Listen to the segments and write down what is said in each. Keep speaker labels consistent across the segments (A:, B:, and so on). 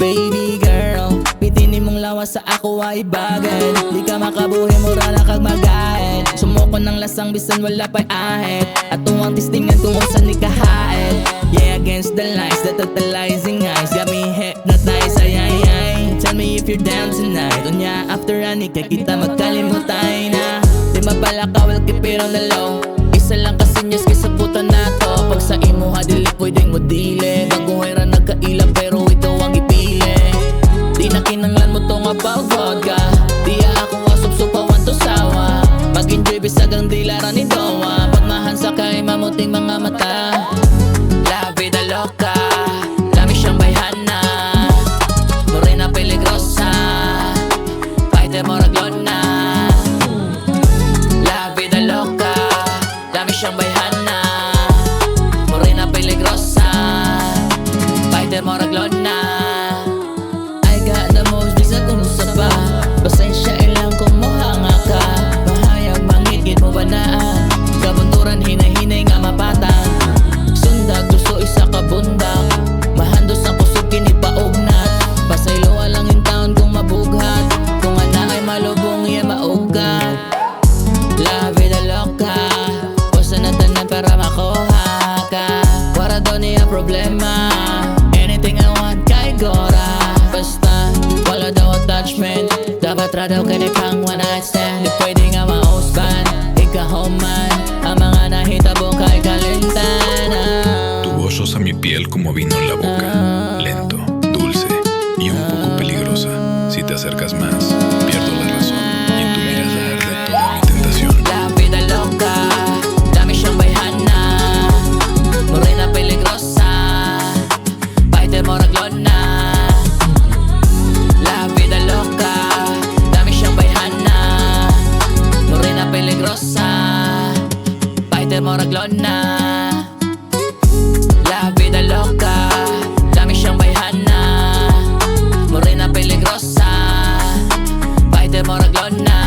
A: Baby girl, pitinin mong lawas sa ako ay bagay. Di ka makabuhi, mura na kag magahit. Sumuko ng lasang bisan wala pa'y ahit. At tuwang tistingan kung saan ni kahait. Yeah, against the lights, the totalizing eyes got me hypnotized, ay ay ay. Tell me if you're down tonight. Unya after ani kay kita magkalimutay na. Di mapala kawal kipiro na low. Isa lang kasi nyas kaysa puta na to. Pag sa imo hadili pwedeng mo dili. Maguhay ra nagkaila pero ikaw ang ipili. Di na kinanglan mo tong about vodka. Di ako asupsupawan to sawa. Mag-enjoy bisag ang dilaran ni Dowa. Pagmahan sa kay mamuting mga mata. La vida loca, lami siyang bayhana. Morena peligrosa, fighter mo raglona. La vida loca, lami siyang bayhana. Morena peligrosa, fighter mo raglona. I got the most bisa kung sa pa. Pasensya ilang kung mohanga ka. Mahayag mangit mo banaan. Kabunturan hinay-hinay nga mapatang. Sundag gusto isa ka bundak. Mahandos ang kusog kinipaognat. Pasayloa lang yung taon kung mabughat. Kung ana ay malubong iya maugat. La vida loca, pusa na tanan para makuha ka. Wala daw niya problema. Anything I want kay Gora. Basta wala daw attachment. Dapat ra daw kani pang one night stand. Di pwede nga mausban. Ikahuman ang mga nahitabo kay kalintana.
B: Rosa mi piel como vino en la boca, lento, dulce y un poco peligrosa. Si te acercas más, pierdo la razón y en tu mirada arde toda mi tentación.
A: La vida loca, dami siyang bayhana. Morena peligrosa, fighter mo raglona. La vida loca, dami siyang bayhana. Morena peligrosa, fighter mo raglona. La vida loca, dami siyang bayhana. Morena peligrosa, fighter mo raglona.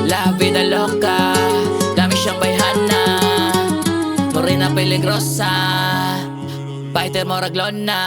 A: La vida loca, dami siyang bayhana. Morena peligrosa, fighter mo raglona.